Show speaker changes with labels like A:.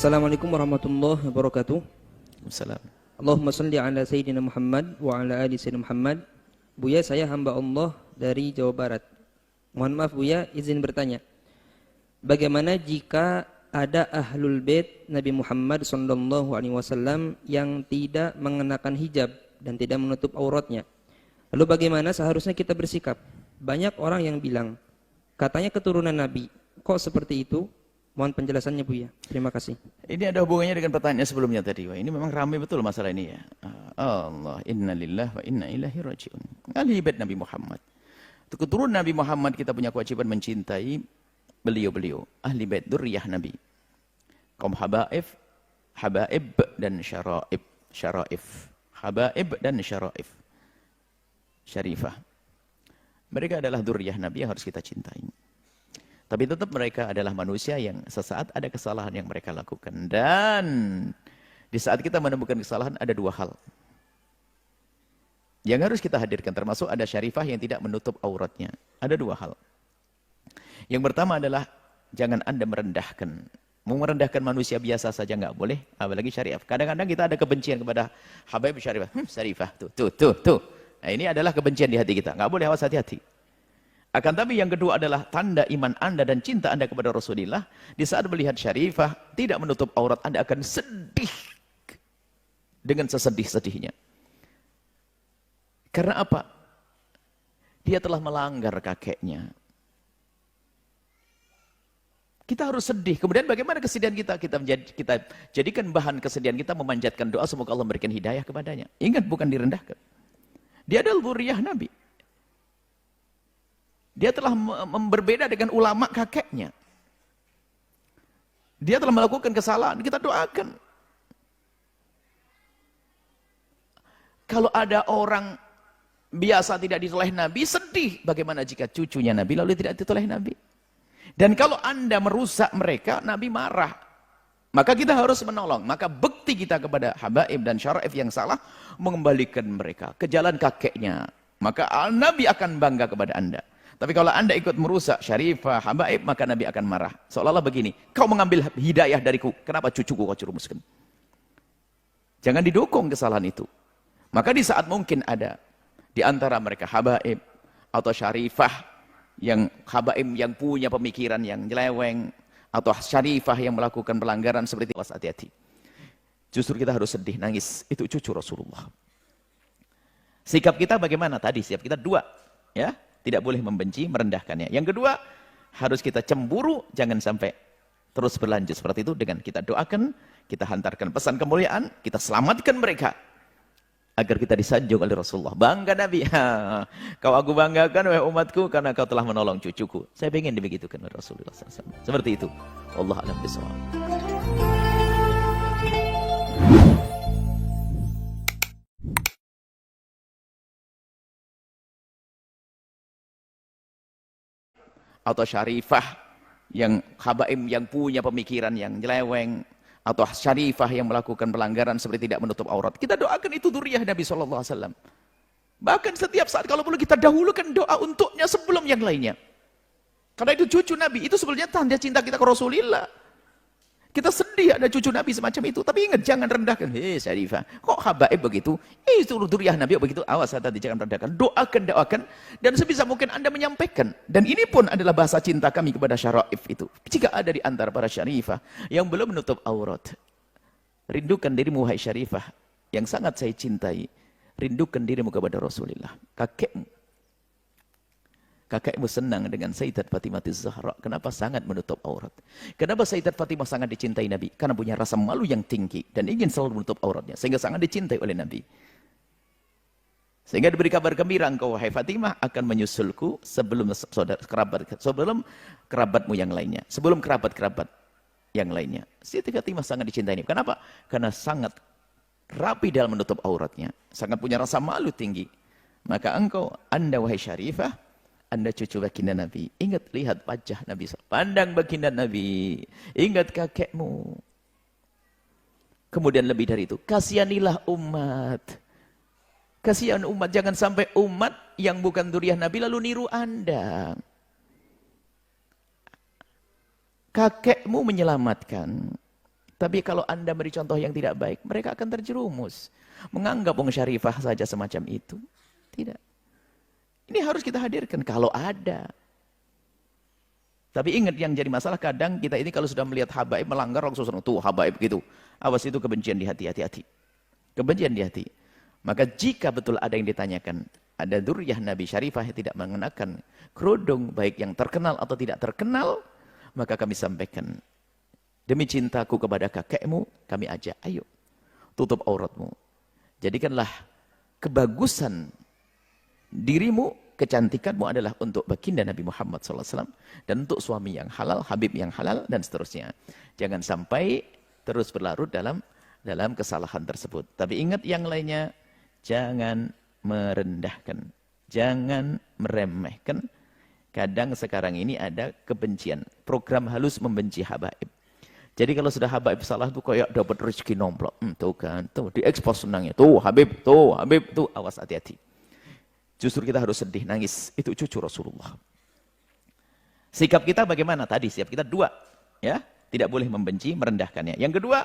A: Assalamualaikum warahmatullahi wabarakatuh.
B: Salam.
A: Allahumma salli ala Sayyidina Muhammad wa ala ali Sayyidina Muhammad. Buya, saya hamba Allah dari Jawa Barat. Mohon maaf Buya, izin bertanya. Bagaimana jika ada ahlul bait Nabi Muhammad SAW yang tidak mengenakan hijab dan tidak menutup auratnya? Lalu bagaimana seharusnya kita bersikap? Banyak orang yang bilang, katanya keturunan Nabi. Kok seperti itu? Mohon penjelasannya Buya. Terima kasih.
B: Ini ada hubungannya dengan pertanyaan sebelumnya tadi. Wah, ini memang ramai betul masalah ini ya. Allah, inna lillahi wa inna ilaihi raji'un. Ahli bait Nabi Muhammad. Untuk keturunan Nabi Muhammad kita punya kewajiban mencintai beliau-beliau. Ahli bait dzurriyyah Nabi. Kaum habaib dan syara'ib. Habaib dan syara'ib. Syarifah. Mereka adalah dzurriyyah Nabi yang harus kita cintai. Tapi tetap mereka adalah manusia yang sesaat ada kesalahan yang mereka lakukan. Dan di saat kita menemukan kesalahan ada dua hal yang harus kita hadirkan. Termasuk ada syarifah yang tidak menutup auratnya. Ada dua hal. Yang pertama adalah jangan Anda merendahkan. Mau merendahkan manusia biasa saja nggak boleh. Apalagi syarifah. Kadang-kadang kita ada kebencian kepada habaib syarifah. Syarifah, tuh. Nah, ini adalah kebencian di hati kita. Nggak boleh, awas hati-hati. Akan tapi yang kedua adalah tanda iman Anda dan cinta Anda kepada Rasulullah. Di saat melihat syarifah tidak menutup aurat, Anda akan sedih dengan sesedih-sedihnya. Karena apa? Dia telah melanggar kakeknya. Kita harus sedih. Kemudian bagaimana kesedihan kita? Kita jadikan bahan kesedihan kita memanjatkan doa semoga Allah memberikan hidayah kepadanya. Ingat, bukan direndahkan. Dia adalah dzurriyyah Nabi. Dia telah berbeda dengan ulama kakeknya. Dia telah melakukan kesalahan, kita doakan. Kalau ada orang biasa tidak ditoleh Nabi, sedih. Bagaimana jika cucunya Nabi lalu tidak ditoleh Nabi? Dan kalau Anda merusak mereka, Nabi marah. Maka kita harus menolong. Maka bukti kita kepada habaib dan syara'if yang salah, mengembalikan mereka ke jalan kakeknya. Maka Nabi akan bangga kepada Anda. Tapi kalau Anda ikut merusak syarifah, habaib, maka Nabi akan marah. Seolah-olah begini, kau mengambil hidayah dariku, kenapa cucuku kau curumuskan? Jangan didukung kesalahan itu. Maka di saat mungkin ada di antara mereka habaib atau syarifah, yang habaib yang punya pemikiran yang nyeleweng, atau syarifah yang melakukan pelanggaran seperti itu, hati-hati. Justru kita harus sedih, nangis. Itu cucu Rasulullah. Sikap kita bagaimana? Tadi sikap kita dua, ya. Tidak boleh membenci, merendahkannya. Yang kedua, harus kita cemburu, jangan sampai terus berlanjut seperti itu. Dengan kita doakan, kita hantarkan pesan kemuliaan, kita selamatkan mereka. Agar kita disanjung oleh Rasulullah. Bangga Nabi. Kau aku banggakan, wahai umatku, karena kau telah menolong cucuku. Saya ingin dibegitukan oleh Rasulullah SAW. Seperti itu. Allah a'lam bishawab. Atau syarifah yang habaib yang punya pemikiran yang nyeleweng, atau syarifah yang melakukan pelanggaran seperti tidak menutup aurat, kita doakan itu dzurriyyah Nabi SAW. Bahkan setiap saat kalau perlu kita dahulukan doa untuknya sebelum yang lainnya, karena itu cucu Nabi. Itu sebenarnya tanda cinta kita ke Rasulullah. Kita sedih ada cucu Nabi semacam itu. Tapi ingat, jangan rendahkan. Syarifah, kok habaib begitu? Itu dzurriyyah Nabi begitu. Awas, hati-hati, jangan rendahkan. Doakan. Dan sebisa mungkin Anda menyampaikan. Dan ini pun adalah bahasa cinta kami kepada syara'if itu. Jika ada di antara para syarifah yang belum menutup aurat, rindukan dirimu, hai syarifah, yang sangat saya cintai. Rindukan dirimu kepada Rasulullah. Kakekmu senang dengan Sayyidat Fatimah Az-Zahra. Kenapa? Sangat menutup aurat. Kenapa Sayyidat Fatimah sangat dicintai Nabi? Karena punya rasa malu yang tinggi dan ingin selalu menutup auratnya, sehingga sangat dicintai oleh Nabi. Sehingga diberi kabar gembira, engkau wahai Fatimah akan menyusulku sebelum kerabatmu yang lainnya, sebelum kerabat-kerabat yang lainnya. Siti Fatimah sangat dicintai Nabi. Kenapa? Karena sangat rapi dalam menutup auratnya, sangat punya rasa malu tinggi. Maka engkau, Anda wahai syarifah, Anda cucu baginda Nabi, ingat, lihat wajah Nabi, pandang baginda Nabi, ingat kakekmu. Kemudian lebih dari itu, kasihanilah umat. Kasihan umat, jangan sampai umat yang bukan dzurriyyah Nabi lalu niru Anda. Kakekmu menyelamatkan, Tapi kalau Anda beri contoh yang tidak baik, mereka akan terjerumus. Menganggap wong syarifah saja semacam itu. Tidak. Ini harus kita hadirkan kalau ada. Tapi ingat yang jadi masalah kadang kita ini kalau sudah melihat habaib melanggar langsung tuh habaib gitu. Awas itu kebencian di hati, hati-hati. Kebencian di hati. Maka jika betul ada yang ditanyakan, ada dzurriyyah Nabi Syarifah yang tidak mengenakan kerudung, baik yang terkenal atau tidak terkenal, maka kami sampaikan, demi cintaku kepada kakekmu, kami ajak, ayo, tutup auratmu. Jadikanlah kebagusan dirimu, kecantikanmu adalah untuk baginda Nabi Muhammad SAW, dan untuk suami yang halal, habib yang halal, dan seterusnya. Jangan sampai terus berlarut dalam kesalahan tersebut. Tapi ingat yang lainnya, jangan merendahkan, jangan meremehkan. Kadang sekarang ini ada kebencian, program halus membenci habaib. Jadi kalau sudah habaib salah tuh kayak dapat rezeki nomplok. Tuh kan, tuh diekspos senangnya. Tuh habib, tuh awas hati-hati. Justru kita harus sedih, nangis. Itu cucu Rasulullah. Sikap kita bagaimana? Tadi sikap kita dua, ya, tidak boleh membenci, merendahkannya. Yang kedua,